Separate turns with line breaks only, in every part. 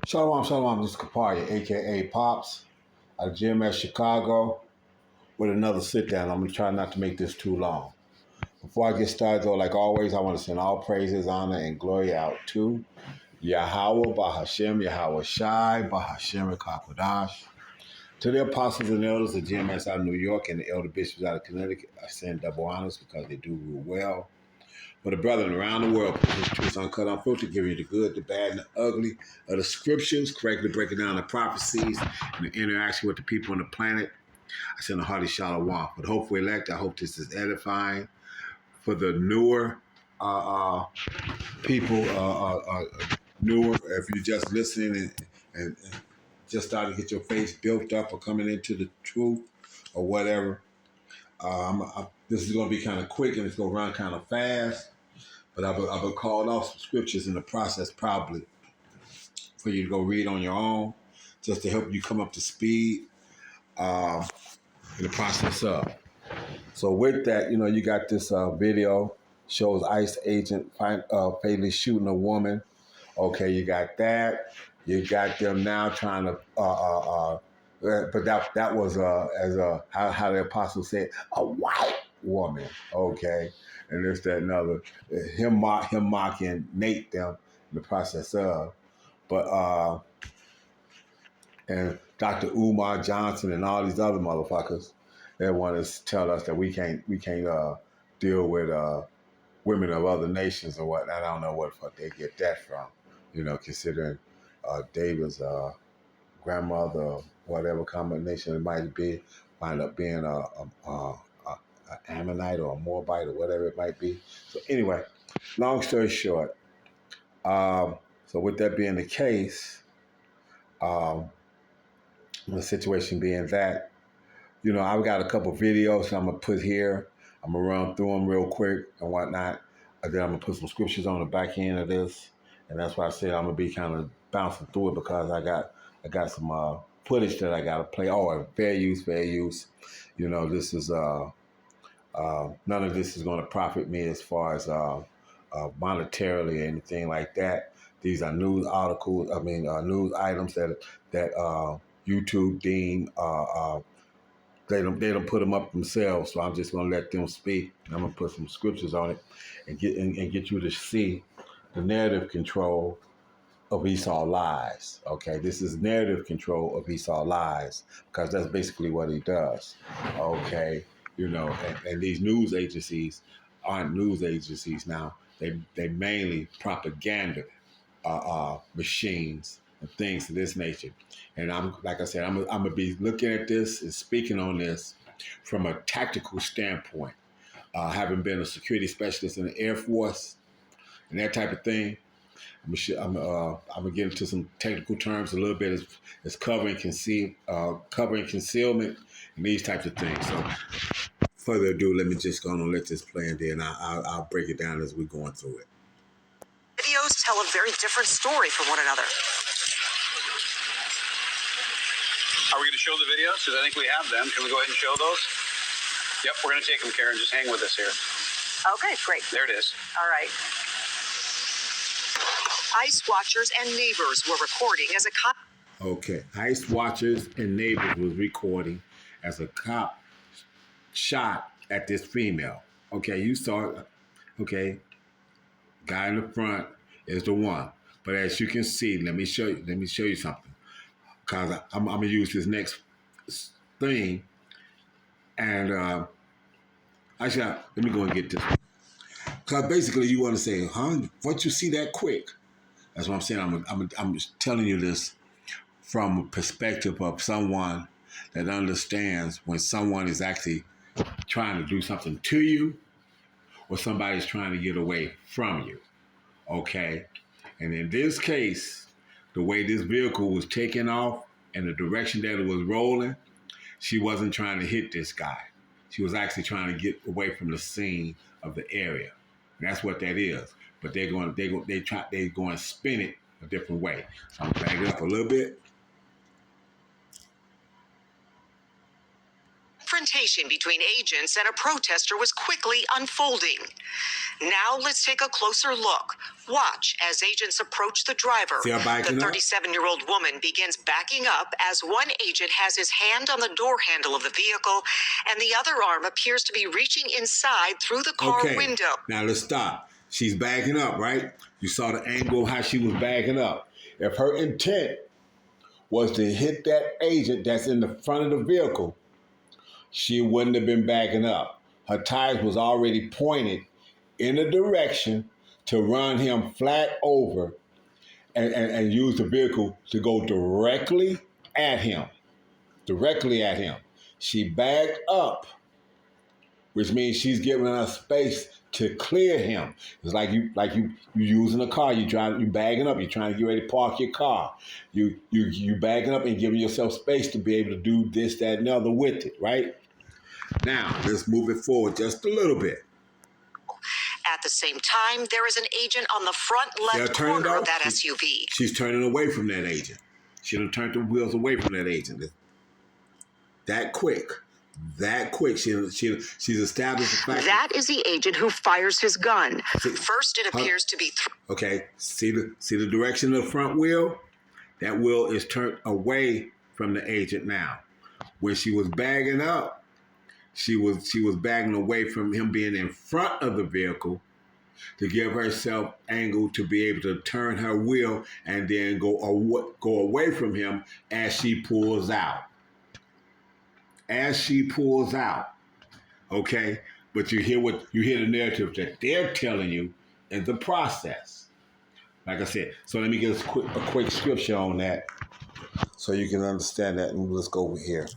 Shalom, shalom. This is Kaparia, aka Pops, out of GMS Chicago, with another sit down. I'm gonna try not to make this too long. Before I get started, though, like always, I want to send all praises, honor, and glory out to Yahweh, Bahashem, Yahweh Shai, Bahashem, Kakodash. To the apostles and elders of GMS out of New York and the elder bishops out of Connecticut, I send double honors because they do rule well. For the brethren around the world, put his truth uncut, unfiltered, give you the good, the bad, and the ugly of the scriptures, correctly breaking down the prophecies and the interaction with the people on the planet. I send a hearty shalom. For the hopeful elect, I hope this is edifying. For the newer people, newer, if you're just listening and just starting to get your face built up or coming into the truth or whatever, this is going to be kind of quick and it's going to run kind of fast. But I've been called off some scriptures in the process probably for you to go read on your own, just to help you come up to speed in the process of. So with that, you got this video, shows ICE agent fatally shooting a woman. Okay, you got that. You got them now trying to, but that was how the apostle said, a white woman. Okay, and this, that, and other. Him mocking Nate them in the process of, but and Dr. Umar Johnson and all these other motherfuckers, they want to tell us that we can't deal with women of other nations or what. I don't know what the fuck they get that from. Considering David's grandmother, or whatever combination it might be, wind up being a Ammonite or a Moabite or whatever it might be. So anyway, long story short, so with that being the case, the situation being that, I've got a couple videos that I'm going to put here. I'm going to run through them real quick and whatnot. And then I'm going to put some scriptures on the back end of this. And that's why I said I'm going to be kind of bouncing through it because I got some footage that I got to play. Oh, fair use. This is, none of this is going to profit me as far as monetarily or anything like that. These are news articles, news items that YouTube deem they don't put them up themselves, so I'm just gonna let them speak. I'm gonna put some scriptures on it and get you to see the narrative control of Esau lies. Okay, this is narrative control of Esau lies because that's basically what he does. Okay, and these news agencies aren't news agencies now. They mainly propaganda machines and things of this nature. And I'm gonna be looking at this and speaking on this from a tactical standpoint. Having been a security specialist in the Air Force and that type of thing, I'm gonna get into some technical terms a little bit as covering concealment and these types of things. So, further ado, let me just go on and let this play, and then I'll break it down as we're going through it.
Videos tell a very different story from one another.
Are we going to show the videos? Because I think we have them. Can we go ahead and show those? Yep, we're going to take them, Karen. Just hang with us here.
Okay, great.
There it is.
All right. ICE watchers and neighbors were recording as a cop.
Okay, ICE watchers and neighbors was recording as a cop shot at this female. Okay, you saw it. Okay, guy in the front is the one. But as you can see, let me show you something. Because I'm going to use this next thing. And actually, let me go and get this. Because basically you want to say, what you see that quick? That's what I'm saying. I'm just telling you this from a perspective of someone that understands when someone is actually trying to do something to you or somebody's trying to get away from you. Okay? And in this case, the way this vehicle was taking off and the direction that it was rolling, she wasn't trying to hit this guy. She was actually trying to get away from the scene of the area. And that's what that is. But they're going to spin it a different way. So I'm going to back it up a little bit.
Confrontation between agents and a protester was quickly unfolding. Now let's take a closer look. Watch as agents approach the driver.
See her backing
The
up?
37-year-old woman begins backing up as one agent has his hand on the door handle of the vehicle, and the other arm appears to be reaching inside through the car window.
Now let's stop. She's backing up, right? You saw the angle of how she was backing up. If her intent was to hit that agent that's in the front of the vehicle, she wouldn't have been backing up. Her tires was already pointed in a direction to run him flat over and use the vehicle to go directly at him. Directly at him. She backed up, which means she's giving us space to clear him. It's like you using a car. You bagging up. You're trying to get ready to park your car. You bagging up and giving yourself space to be able to do this, that, and the other with it, right? Now let's move it forward just a little bit.
At the same time, there is an agent on the front left corner of that SUV.
She's turning away from that agent. She done turned the wheels away from that agent. That quick. She's established the fact.
That is the agent who fires his gun. First, it appears to be.
Okay. See the direction of the front wheel? That wheel is turned away from the agent now. When she was bagging up, she was bagging away from him being in front of the vehicle to give herself angle to be able to turn her wheel and then go away from him as she pulls out. Okay? But you hear the narrative that they're telling you in the process. Like I said, so let me get a quick scripture on that so you can understand that, and let's go over here.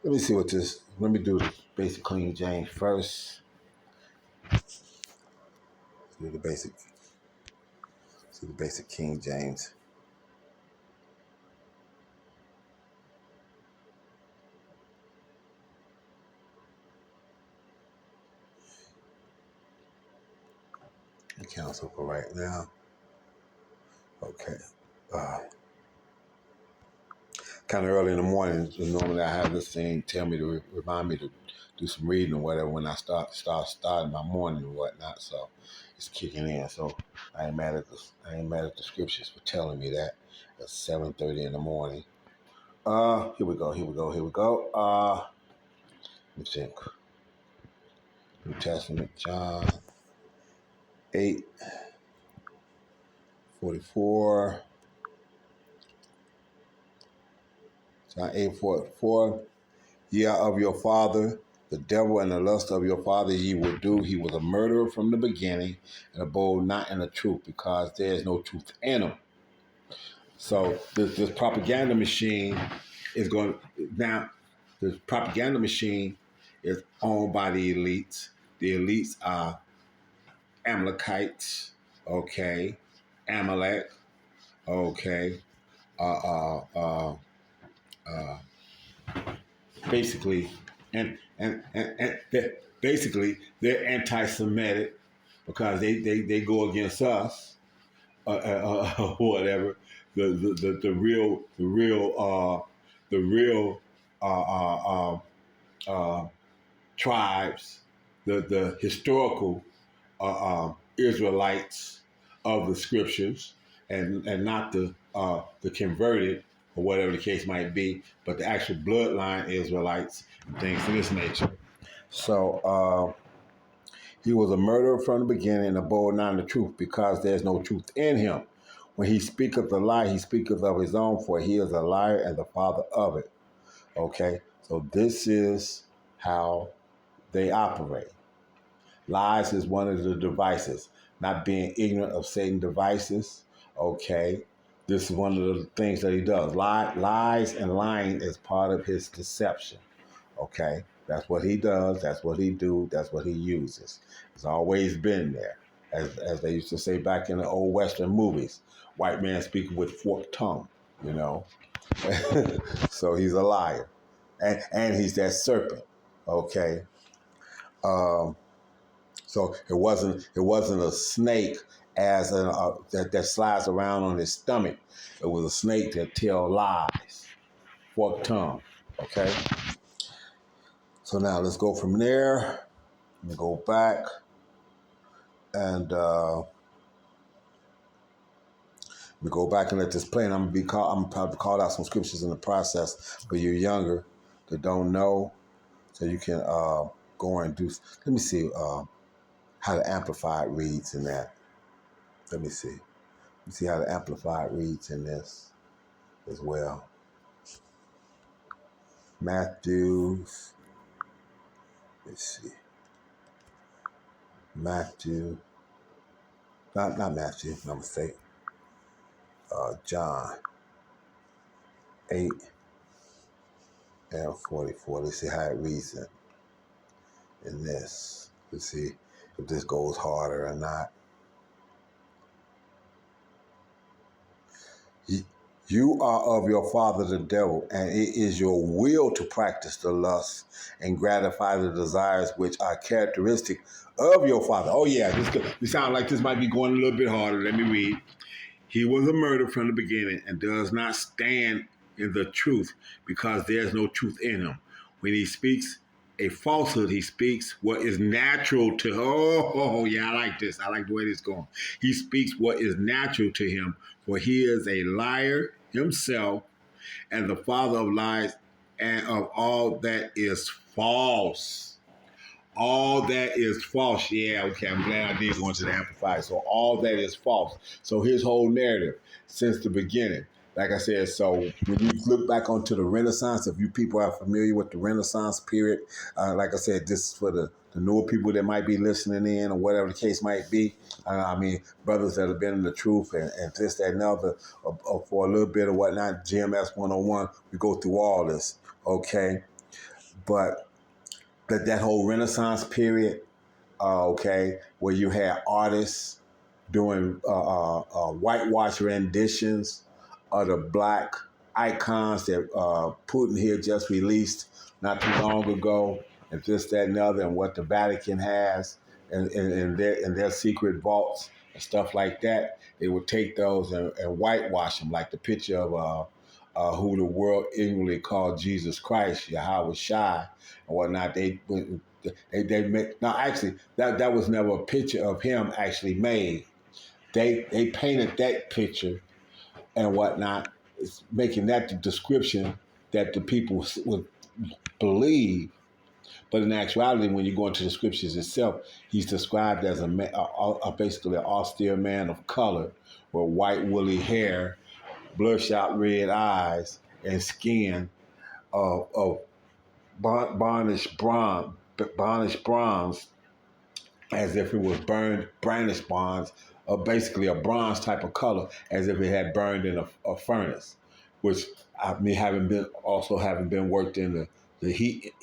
Let me see what this. Let me do the basic King James first. Do the basic. See the basic King James. Cancel for right now. Okay. Kind of early in the morning. Normally I have this thing tell me to remind me to do some reading or whatever when I starting my morning and whatnot. So it's kicking in. So I ain't mad at the scriptures for telling me that. It's 7:30 in the morning. Here we go. Let me think. New Testament, John 8:44. John 8:44. Ye are of your father, the devil, and the lust of your father ye will do. He was a murderer from the beginning, and abode not in the truth, because there is no truth in him. So this propaganda machine is going now. This propaganda machine is owned by the elites. The elites are Amalekites, okay, Amalek, okay, basically, and basically they're anti-Semitic because they go against us, whatever. The real tribes, the historical Israelites of the scriptures, and not the converted or whatever the case might be, but the actual bloodline Israelites and things of this nature. So he was a murderer from the beginning and abode not in the truth, because there's no truth in him. When he speaketh a lie, he speaketh of his own, for he is a liar and the father of it. Okay, so this is how they operate. Lies is one of the devices. Not being ignorant of Satan's devices. Okay, this is one of the things that he does. Lies and lying is part of his deception. Okay, that's what he does. That's what he do. That's what he uses. It's always been there, as they used to say back in the old Western movies. White man speaking with forked tongue. You know, so he's a liar, and he's that serpent. Okay. So it wasn't a snake as that slides around on his stomach. It was a snake that tells lies, forked tongue. Okay. So now let's go from there. Let me go back and we go back and let this play. And I'm probably call out some scriptures in the process for you younger that don't know, so you can go and do. Let me see how the Amplified reads in that. Let me see. Let me see how the Amplified reads in this as well. Matthews. Let's see. Matthew. Not Matthew. My mistake. John 8 and 44. Let's see how it reads in this. Let's see if this goes harder or not. You are of your father the devil, and it is your will to practice the lusts and gratify the desires which are characteristic of your father. Oh yeah, this sounds like this might be going a little bit harder. Let me read. He was a murderer from the beginning and does not stand in the truth because there's no truth in him. When he speaks a falsehood, he speaks what is natural to him. Oh, yeah, I like this. I like the way this is going. He speaks what is natural to him, for he is a liar himself and the father of lies and of all that is false. All that is false. Yeah, okay, I'm glad I did go into the Amplified. So all that is false. So his whole narrative since the beginning, like I said, so when you look back onto the Renaissance, if you people are familiar with the Renaissance period, like I said, this is for the newer people that might be listening in or whatever the case might be. I mean, brothers that have been in the truth and this, that, and other for a little bit or whatnot, GMS 101, we go through all this, okay? But that whole Renaissance period, okay, where you had artists doing whitewash renditions of the black icons that Putin here just released not too long ago, and this, that, and the other, and what the Vatican has in their secret vaults and stuff like that. They would take those and whitewash them, like the picture of who the world ignorantly called Jesus Christ, Yahweh Shai, and whatnot. They made, no, actually that was never a picture of him actually made. They painted that picture and whatnot, making that the description that the people would believe. But in actuality, when you go into the scriptures itself, he's described as basically an austere man of color with white woolly hair, bloodshot red eyes, and skin of varnished bronze, as if it was burned, brandished bronze, basically a bronze type of color, as if it had burned in a furnace. Which I mean, having been worked in the heat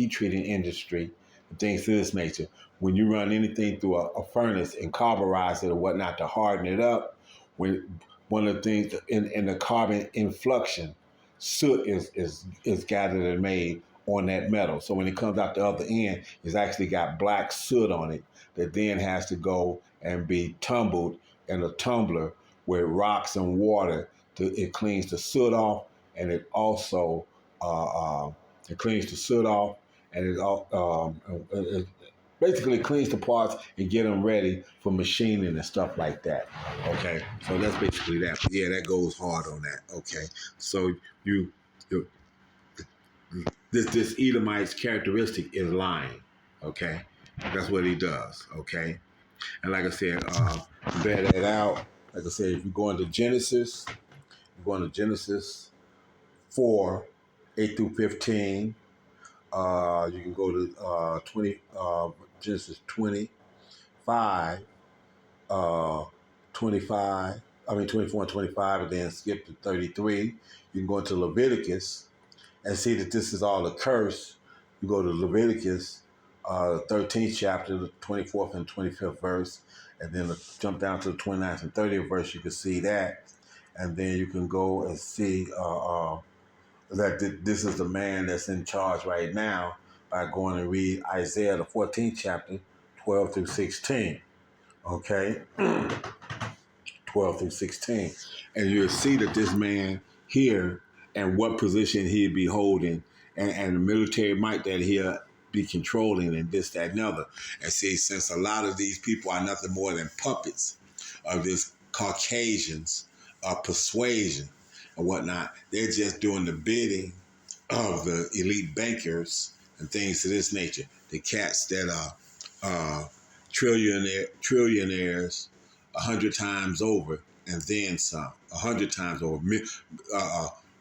treating industry and things of this nature, when you run anything through a furnace and carburize it or whatnot to harden it up, when one of the things in the carbon influxion, soot is gathered and made on that metal. So when it comes out the other end, it's actually got black soot on it that then has to go and be tumbled in a tumbler with rocks and water. It cleans the soot off, and it also it cleans the soot off, and it basically cleans the parts and get them ready for machining and stuff like that. Okay, so that's basically that. But yeah, that goes hard on that. Okay, so you this Edomite's characteristic is lying. Okay, that's what he does. Okay, and like I said, bear that out. Like I said, if you go into Genesis, you go into Genesis 4, 8 through 15. You can go to Genesis 25, 25. I mean 24 and 25, and then skip to 33. You can go into Leviticus and see that this is all a curse. You go to Leviticus, 13th chapter, the 24th and 25th verse, and then jump down to the 29th and 30th verse. You can see that, and then you can go and see that this is the man that's in charge right now, by going and read Isaiah, the 14th chapter, 12 through 16. Okay? 12 through 16. And you'll see that this man here and what position he'd be holding and the military might that he'll be controlling and this, that, and other. And see, since a lot of these people are nothing more than puppets of this Caucasians persuasion and whatnot, they're just doing the bidding of the elite bankers and things of this nature. The cats that are trillionaires 100 times over and then some, 100 times over,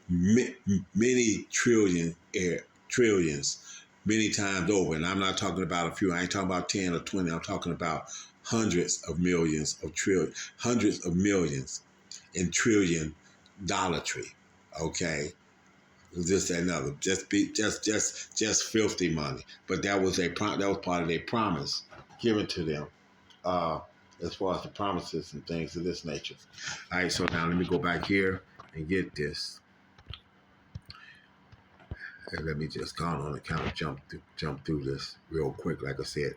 many trillions, many times over. And I'm not talking about a few. I ain't talking about 10 or 20. I'm talking about hundreds of millions in trillion dollartry. Okay. This and another, just filthy money. But that was part of their promise given to them, as far as the promises and things of this nature. All right, so now let me go back here and get this, and let me just go on and kind of jump through this real quick. Like I said,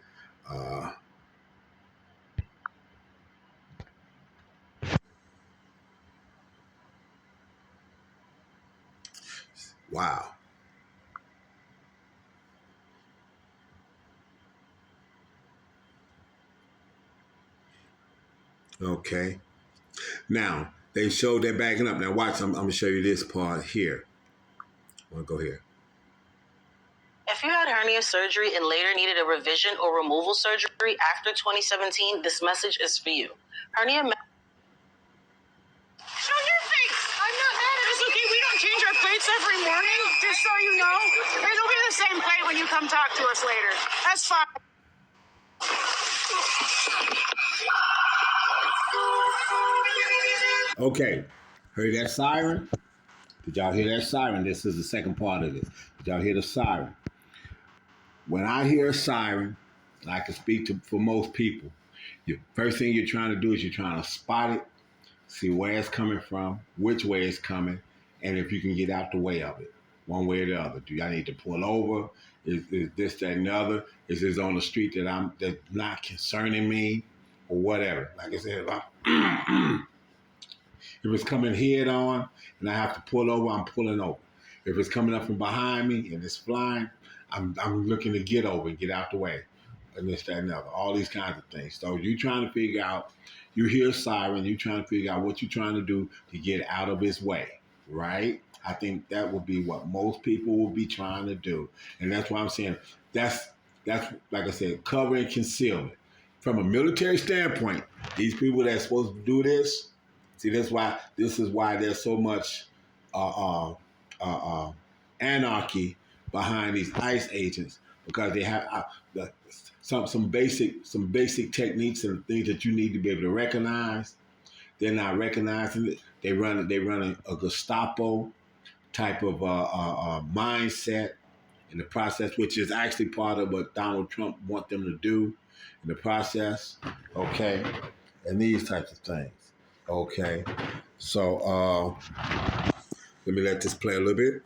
wow. Okay. Now, they showed they're backing up. Now, watch, I'm going to show you this part here. I want to go here.
If you had hernia surgery and later needed a revision or removal surgery after 2017, this message is for you. Hernia... Show your face! I'm not mad at it. It's okay, we don't change our plates every morning, just so you know. It'll be the same plate when you come talk to us later. That's fine.
Okay, heard that siren? Did y'all hear that siren? This is the second part of this. Did y'all hear the siren? When I hear a siren, I can speak for most people. The first thing you're trying to do is you're trying to spot it, see where it's coming from, which way it's coming, and if you can get out the way of it, one way or the other. Do I need to pull over? Is this, that, and the other? Is this on the street that's not concerning me, or whatever? Like I said, if it's coming head on and I have to pull over, I'm pulling over. If it's coming up from behind me and it's flying, I'm looking to get over and get out the way. And this, that, and the other. All these kinds of things. So you trying to figure out, you hear a siren, you trying to figure out what you're trying to do to get out of his way, right? I think that would be what most people will be trying to do. And that's why I'm saying that's like I said, cover and concealment. From a military standpoint, these people that's supposed to do this, see, this is why there's so much anarchy behind these ICE agents, because they have some basic techniques and things that you need to be able to recognize. They're not recognizing it. They run a Gestapo type of mindset in the process, which is actually part of what Donald Trump wants them to do in the process. Okay, and these types of things. Okay, so let me let this play a little bit.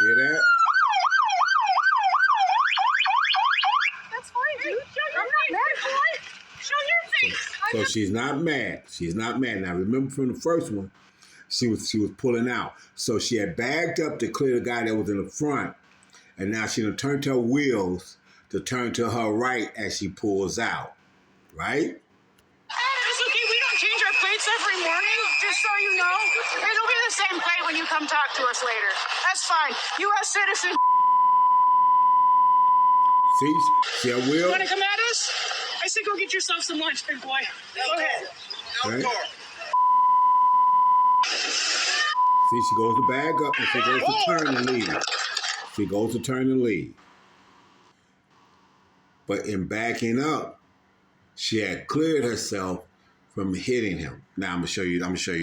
Hear that?
That's fine, dude. I'm not mad, boy. Show your face.
So she's not mad. She's not mad. Now remember from the first one, she was pulling out. So she had bagged up to clear the guy that was in the front, and now she done turned her wheels to turn to her right as she pulls out. Right?
It's okay, we don't change our plates every morning, just so you know. It'll be the same plate when you come talk to us later. That's fine. U.S. citizen.
See her wheel?
You want to come at us? I say go get yourself some lunch, big boy. Go ahead.
Right? See, she goes to bag up and she goes to turn and leave. She goes to turn and leave. But in backing up, she had cleared herself from hitting him. Now I'm gonna show you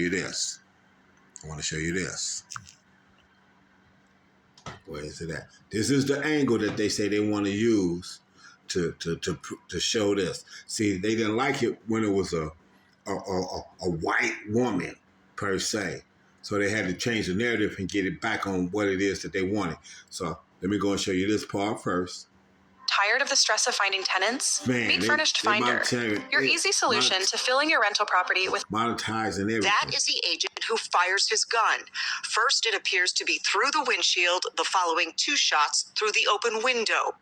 this. I want to show you this. Where is it at? This is the angle that they say they want to use to show this. See, they didn't like it when it was a a white woman per se. So they had to change the narrative and get it back on what it is that they wanted. So let me go and show you this part first.
Tired of the stress of finding tenants?
Man,
Meet Furnished Finder, your easy solution to filling your rental property with
monetizing everything.
That is the agent who fires his gun. First, it appears to be through the windshield, the following 2 shots through the open window.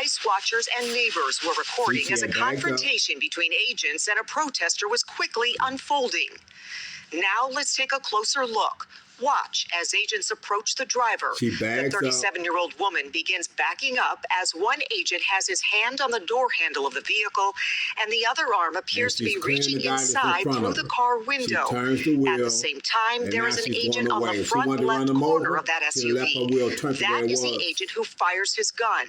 ICE watchers and neighbors were recording as a confrontation between agents and a protester was quickly unfolding. Now let's take a closer look. Watch as agents approach the driver. The 37-year-old woman begins backing up as one agent has his hand on the door handle of the vehicle and the other arm appears to be reaching inside through the car window. At the same time, there is an agent on the front left corner of that SUV. That is the agent who fires his gun.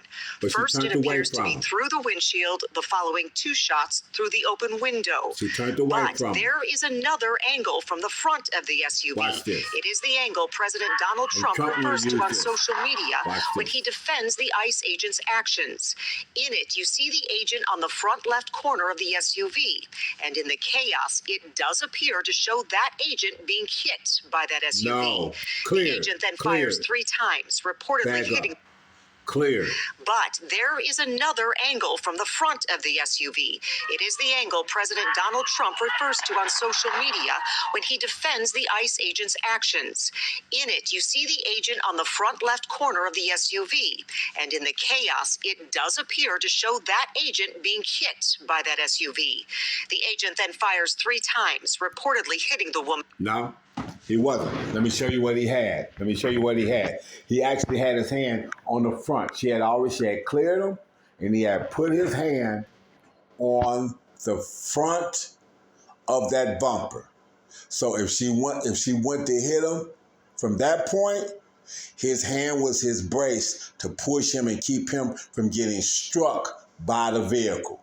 First, it appears to be through the windshield, the following 2 shots through the open window. But there is another angle from the front of the SUV. It is the angle President Donald Trump refers to on social media when he defends the ICE agent's actions. In it, you see the agent on the front left corner of the SUV. And in the chaos, it does appear to show that agent being hit by that SUV.
No.
The agent then fires 3 times, reportedly hitting.
Clear.
But there is another angle from the front of the SUV. It is the angle President Donald Trump refers to on social media when he defends the ICE agent's actions. In it, you see the agent on the front left corner of the SUV. And in the chaos, it does appear to show that agent being hit by that SUV. The agent then fires 3 times, reportedly hitting the woman.
No. He wasn't. Let me show you what he had. He actually had his hand on the front. She had cleared him, and he had put his hand on the front of that bumper. So if she went to hit him from that point, his hand was his brace to push him and keep him from getting struck by the vehicle.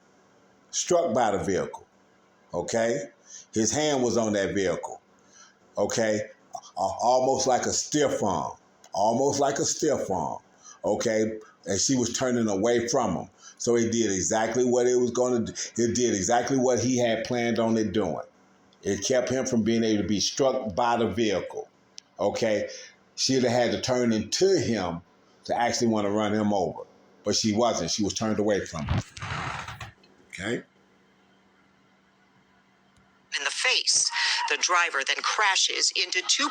Okay? His hand was on that vehicle. Okay, almost like a stiff arm, okay, and she was turning away from him. So he did exactly what it was going to do. It did exactly what he had planned on it doing. It kept him from being able to be struck by the vehicle, okay. She'd have had to turn into him to actually want to run him over, but she wasn't. She was turned away from him, okay.
In the face. The driver then crashes into 2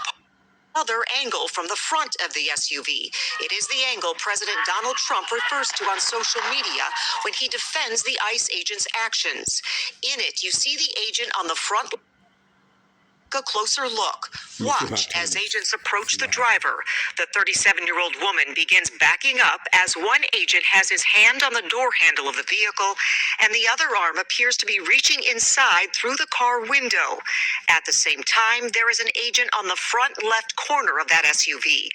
other angle from the front of the SUV. It is the angle President Donald Trump refers to on social media when he defends the ICE agent's actions. In it, you see the agent on the front. A closer look. Watch as agents approach the driver. The 37-year-old woman begins backing up as one agent has his hand on the door handle of the vehicle and the other arm appears to be reaching inside through the car window. At the same time, there is an agent on the front left corner of that SUV.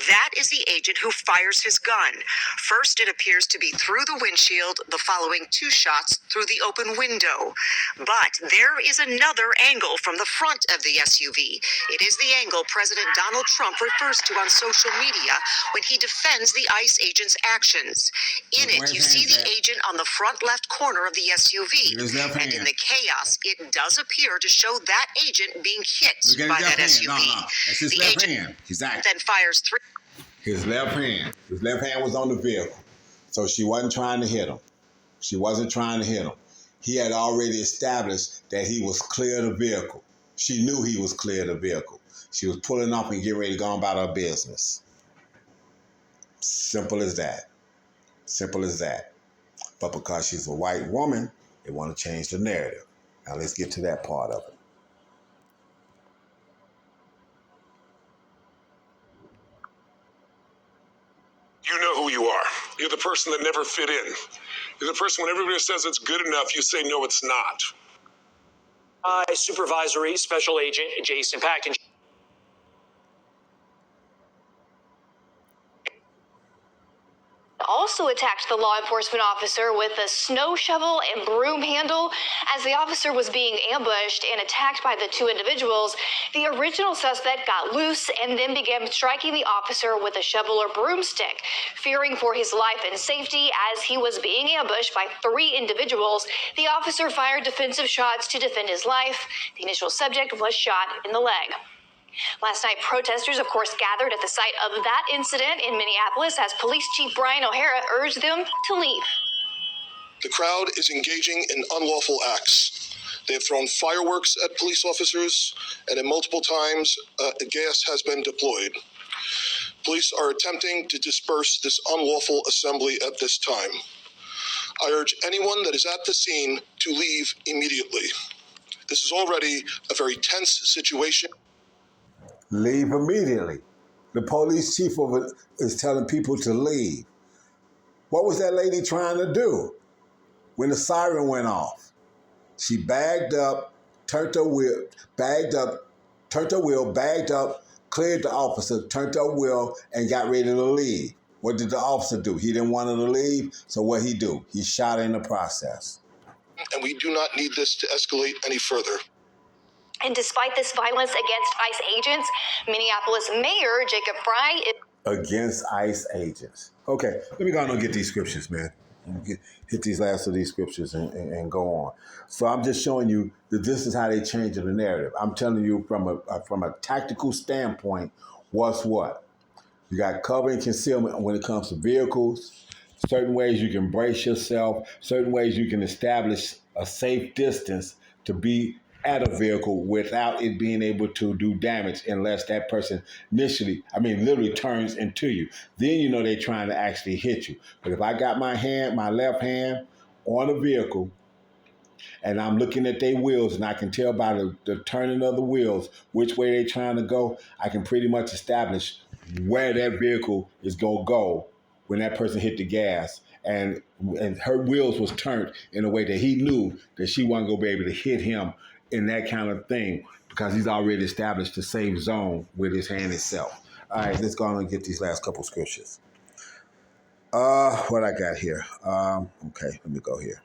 That is the agent who fires his gun. First, it appears to be through the windshield, the following 2 shots through the open window. But there is another angle from the front of the SUV. It is the angle President Donald Trump refers to on social media when he defends the ICE agent's actions. In it, you see the agent on the front left corner of the SUV. And in the chaos, it does appear to show that agent being hit by that SUV.
No. That's his left hand. Exactly.
Then fires 3.
His left hand. His left hand was on the vehicle. So she wasn't trying to hit him. He had already established that he was clear of the vehicle. She knew he was clear of the vehicle. She was pulling up and getting ready to go about her business. Simple as that. But because she's a white woman, they want to change the narrative. Now let's get to that part of it.
You know who you are. You're the person that never fit in. You're the person when everybody says it's good enough, you say, no, it's not.
Supervisory Special Agent Jason Pack.
also attacked the law enforcement officer with a snow shovel and broom handle. As the officer was being ambushed and attacked by the two individuals, the original suspect got loose and then began striking the officer with a shovel or broomstick. Fearing for his life and safety as he was being ambushed by three individuals, the officer fired defensive shots to defend his life. The initial subject was shot in the leg. Last night, protesters, of course, gathered at the site of that incident in Minneapolis as Police Chief Brian O'Hara urged them to leave.
The crowd is engaging in unlawful acts. They have thrown fireworks at police officers, and at multiple times, gas has been deployed. Police are attempting to disperse this unlawful assembly at this time. I urge anyone that is at the scene to leave immediately. This is already a very tense situation.
Leave immediately. The police chief is telling people to leave. What was that lady trying to do when the siren went off? She bagged up, turned her wheel, bagged up, cleared the officer, turned her wheel, and got ready to leave. What did the officer do? He didn't want her to leave, so what he do? He shot her in the process.
And we do not need this to escalate any further.
And despite this violence against ICE agents, Minneapolis Mayor Jacob Frey
against ICE agents. Okay, let me go on and get these scriptures, man. Hit these last of these scriptures and go on. So I'm just showing you that this is how they change the narrative. I'm telling you from a tactical standpoint, what's what. You got cover and concealment when it comes to vehicles. Certain ways you can brace yourself. Certain ways you can establish a safe distance to be at a vehicle without it being able to do damage unless that person literally turns into you. Then you know they're trying to actually hit you. But if I got my left hand on a vehicle and I'm looking at their wheels and I can tell by the turning of the wheels which way they're trying to go, I can pretty much establish where that vehicle is going to go when that person hit the gas. And her wheels was turned in a way that he knew that she wasn't going to be able to hit him in that kind of thing because he's already established the safe zone with his hand itself. All right, let's go on and get these last couple scriptures. What I got here? Okay, let me go here.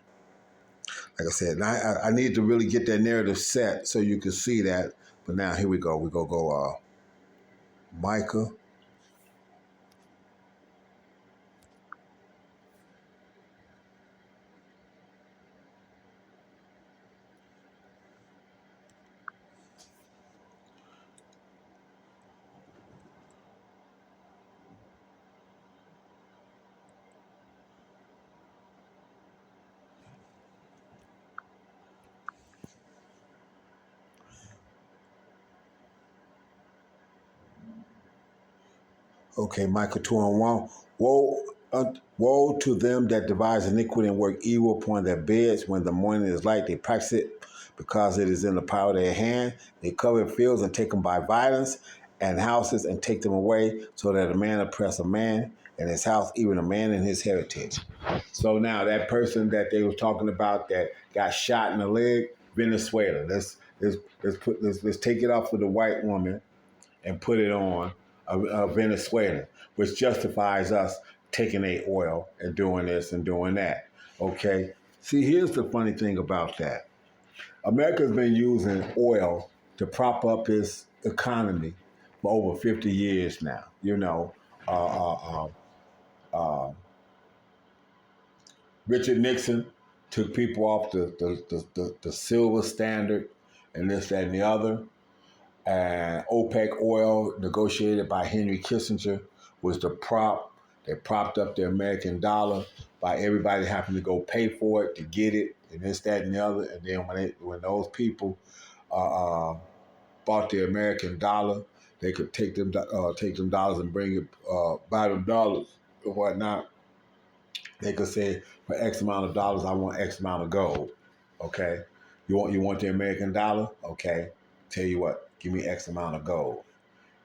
Like I said, I need to really get that narrative set so you can see that. But now here we go. We go Micah. Okay, Micah 2:1. Woe to them that devise iniquity and work evil upon their beds. When the morning is light, they practice it because it is in the power of their hand. They cover fields and take them by violence, and houses and take them away, so that a man oppress a man and his house, even a man in his heritage. So now that person that they was talking about that got shot in the leg, Venezuela. Let's take it off of the white woman and put it on a Venezuelan, which justifies us taking their oil and doing this and doing that. Okay? See, here's the funny thing about that. America's been using oil to prop up its economy for over 50 years now. You know, Richard Nixon took people off the silver standard and this, that, and the other. And OPEC oil, negotiated by Henry Kissinger, was the prop. They propped up the American dollar by everybody having to go pay for it to get it, and this, that, and the other. And then when those people bought the American dollar, they could take them dollars and bring it, buy them dollars or whatnot. They could say, for X amount of dollars, I want X amount of gold. Okay, you want the American dollar? Okay, tell you what. Give me X amount of gold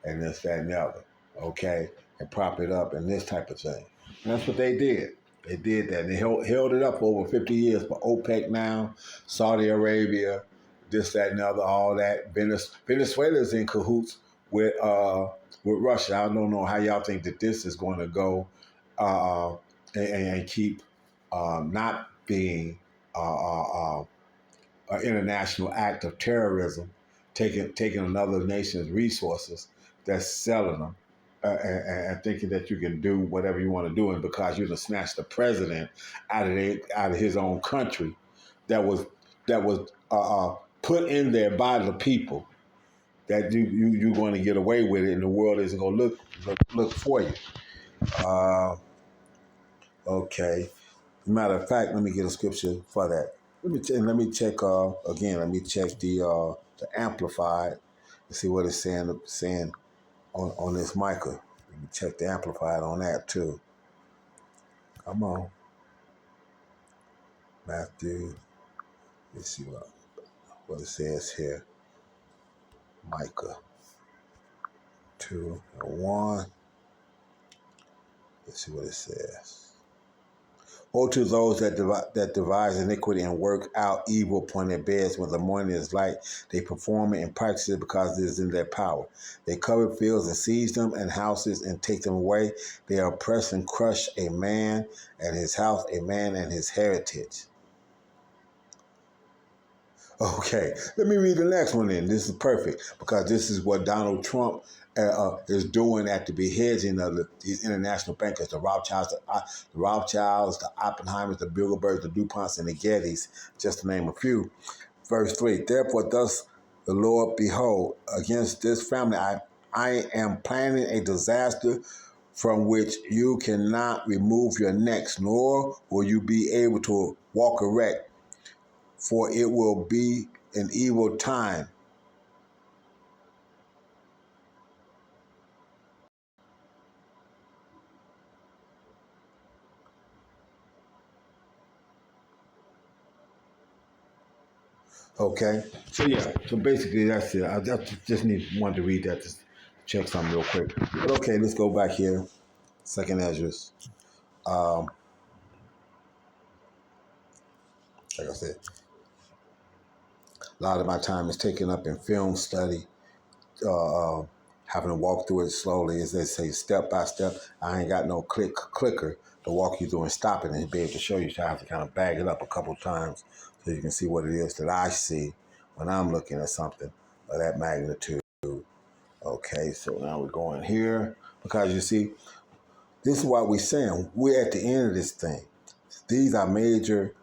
and this, that, and the other, okay? And prop it up and this type of thing. And that's what they did. They did that. And they held it up for over 50 years for OPEC now, Saudi Arabia, this, that, and the other, all that. Venezuela's in cahoots with Russia. I don't know how y'all think that this is going to go. and keep not being an international act of terrorism, taking another nation's resources, that's selling them, and thinking that you can do whatever you want to do, and because you just snatched the president out of his own country, that was put in there by the people, that you're going to get away with it, and the world isn't going to look for you. Okay. Matter of fact, let me get a scripture for that. Let me check again. Let me check the amplified and see what it's saying on this Micah. Let me check the amplified on that too. Come on, Matthew. Let's see what it says here. Micah 2:1. Let's see what it says. Woe to those that devise iniquity and work out evil upon their beds when the morning is light. They perform it and practice it because it is in their power. They cover fields and seize them, and houses and take them away. They oppress and crush a man and his house, a man and his heritage. Okay, let me read the next one then. This is perfect because this is what Donald Trump is doing at the beheading of these international bankers, the Rothschilds, the Oppenheimers, the Bilderbergs, the DuPonts, and the Gettys, just to name a few. Verse 3, therefore thus the Lord, behold, against this family I am planning a disaster from which you cannot remove your necks, nor will you be able to walk erect, for it will be an evil time. Okay, so basically that's it. I just wanted to read that to check something real quick. But okay, let's go back here. Second Ezra. Like I said, a lot of my time is taken up in film study, having to walk through it slowly, as they say, step by step. I ain't got no clicker to walk you through and stop it and be able to show you. So I have to kind of bag it up a couple times so you can see what it is that I see when I'm looking at something of that magnitude. Okay, so now we're going here because you see, this is what we're saying. We're at the end of this thing. These are major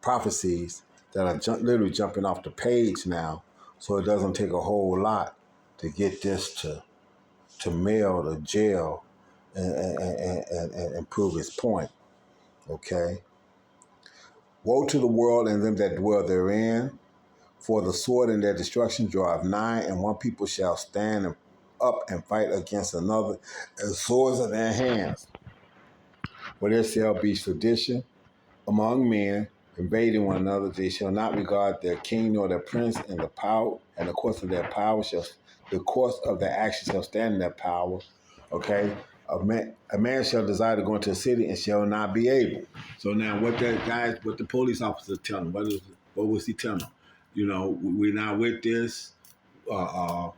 prophecies that are literally jumping off the page now. So it doesn't take a whole lot to get this to mail to jail and prove his point. Okay. Woe to the world and them that dwell therein, for the sword and their destruction draweth nigh, and one people shall stand up and fight against another, and swords in their hands. For there shall be sedition among men, invading one another. They shall not regard their king nor their prince, and the power and the course of their power the course of their action shall stand in their power. Okay, a man shall desire to go into a city and shall not be able. So now, what the police officer tell him? What was he telling them? You know, we're not with this. Uh, uh,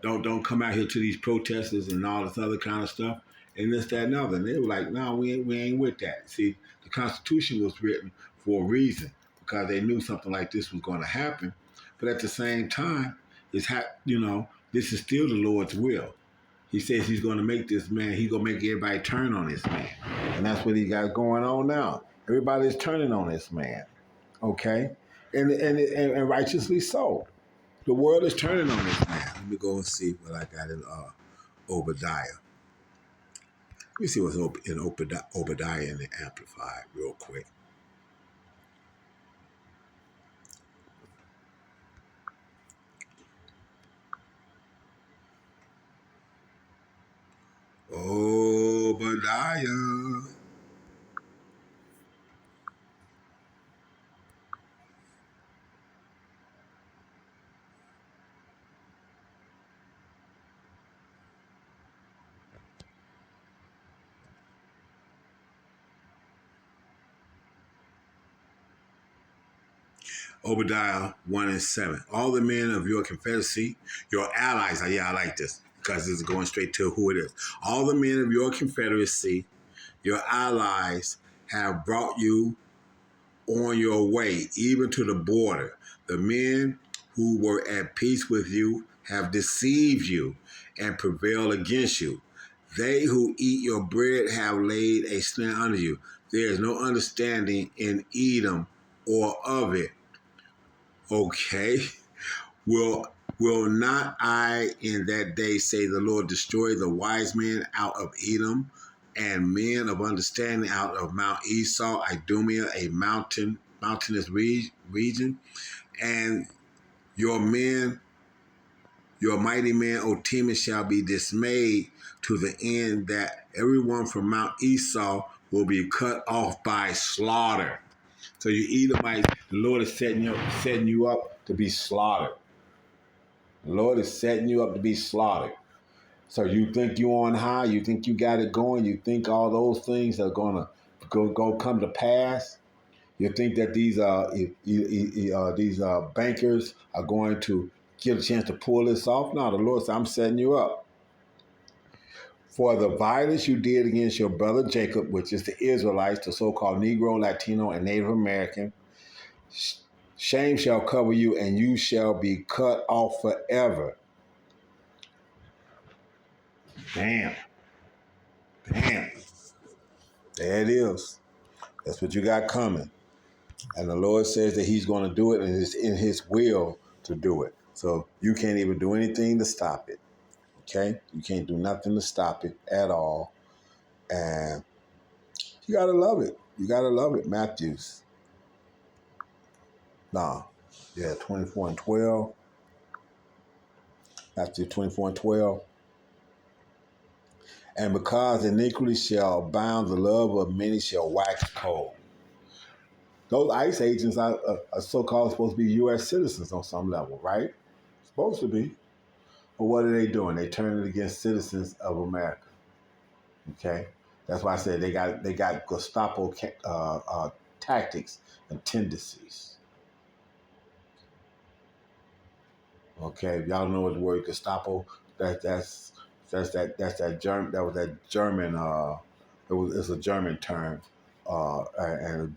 don't come out here to these protesters and all this other kind of stuff and this, that, and other. And they were like, no, we ain't with that. See, the Constitution was written for a reason because they knew something like this was going to happen. But at the same time, this is still the Lord's will. He says he's going to make this man, he's going to make everybody turn on this man. And that's what he got going on now. Everybody's turning on this man. Okay? And righteously so. The world is turning on this man. Let me go and see what I got in Obadiah. Let me see what's in Obadiah in the Amplified real quick. Obadiah. Obadiah 1:7. All the men of your confederacy, your allies, I like this, because it's going straight to who it is. All the men of your confederacy, your allies, have brought you on your way, even to the border. The men who were at peace with you have deceived you and prevailed against you. They who eat your bread have laid a snare under you. There is no understanding in Edom or of it. Okay. Will not I in that day, say the Lord, destroy the wise men out of Edom and men of understanding out of Mount Esau, Idumea, a mountainous region, and your men, your mighty men, O Teman, shall be dismayed to the end that everyone from Mount Esau will be cut off by slaughter. So you Edomites, the Lord is setting you up to be slaughtered. The Lord is setting you up to be slaughtered. So you think you're on high, you think you got it going, you think all those things are gonna go come to pass. You think that these bankers are going to get a chance to pull this off? No, the Lord said, I'm setting you up. For the violence you did against your brother Jacob, which is the Israelites, the so-called Negro, Latino, and Native American, shame shall cover you, and you shall be cut off forever. Damn. There it is. That's what you got coming. And the Lord says that he's going to do it, and it's in his will to do it. So you can't even do anything to stop it. Okay? You can't do nothing to stop it at all. And you got to love it. You got to love it. Matthews. 24 and 12. Matthew 24 and 12. And because iniquity shall abound, the love of many shall wax cold. Those ICE agents are so-called supposed to be U.S. citizens on some level, right? Supposed to be. But what are they doing? They turning it against citizens of America. Okay? That's why I said they got Gestapo tactics and tendencies. Okay, if y'all know what the word Gestapo, that's that German it's a German term, and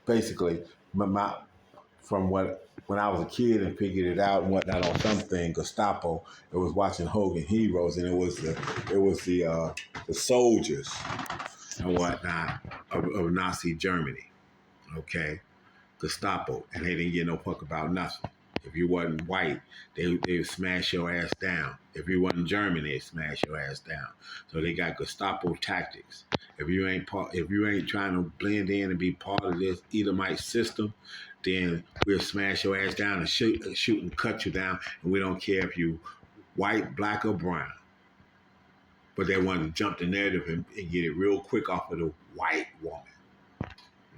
basically from when I was a kid and figured it out and whatnot on something, Gestapo, it was watching Hogan Heroes, and it was the soldiers and whatnot of Nazi Germany. Okay, Gestapo, and they didn't get no fuck about nothing. If you wasn't white, they would smash your ass down. If you wasn't German, they'd smash your ass down. So they got Gestapo tactics. If you ain't trying to blend in and be part of this Edomite system, then we'll smash your ass down and shoot and cut you down, and we don't care if you white, black, or brown. But they want to jump the narrative and get it real quick off of the white woman.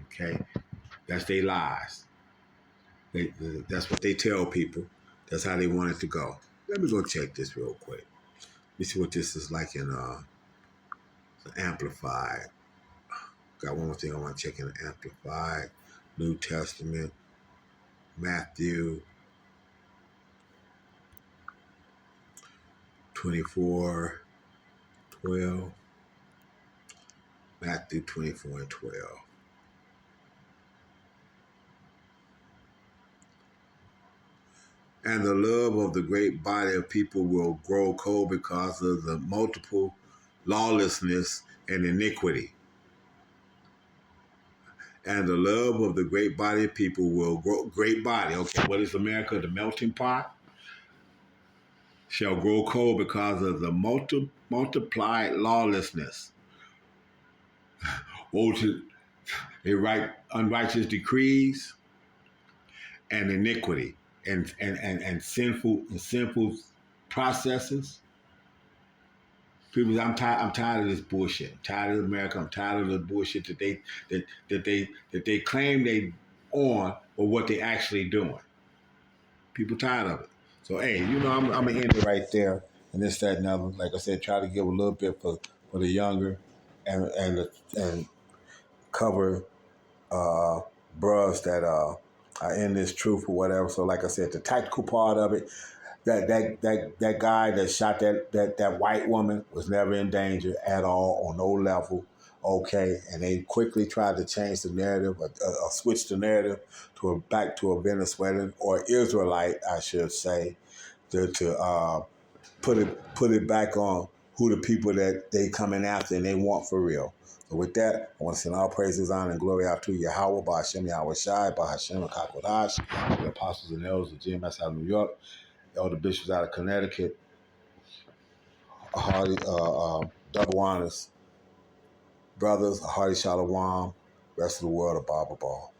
Okay? That's their lies. That's what they tell people. That's how they want it to go. Let me go check this real quick. Let me see what this is like in Amplified. Got one more thing I want to check in Amplified. New Testament. Matthew 24:12. Matthew 24 and 12. And the love of the great body of people will grow cold because of the multiple lawlessness and iniquity. And the love of the great body of people will grow. Great body. Okay, what is America? The melting pot? Shall grow cold because of the multiplied lawlessness. They write unrighteous decrees and iniquity and sinful processes. People, I'm tired of this bullshit. I'm tired of America. I'm tired of the bullshit that they claim they on, or what they actually doing. People tired of it. So hey, I'm gonna end it right there, and this, that, and other. Like I said, try to give a little bit for the younger, and cover bros that are in this truth or whatever. So like I said, the tactical part of it, that guy that shot that white woman was never in danger at all on no level. Okay, and they quickly tried to change the narrative, or switch the narrative back to a Venezuelan or Israelite, I should say, to put it back on who the people that they coming after and they want for real. So with that, I want to send all praises, honor, and glory out to Yahweh, Ba'Hashem, Yahweh Shai, Ba'Hashem, Kakodash, the apostles and elders of GMS out of New York, elder bishops out of Connecticut, a hearty, double honors, brothers, a hearty shalom, rest of the world, a Bible ball.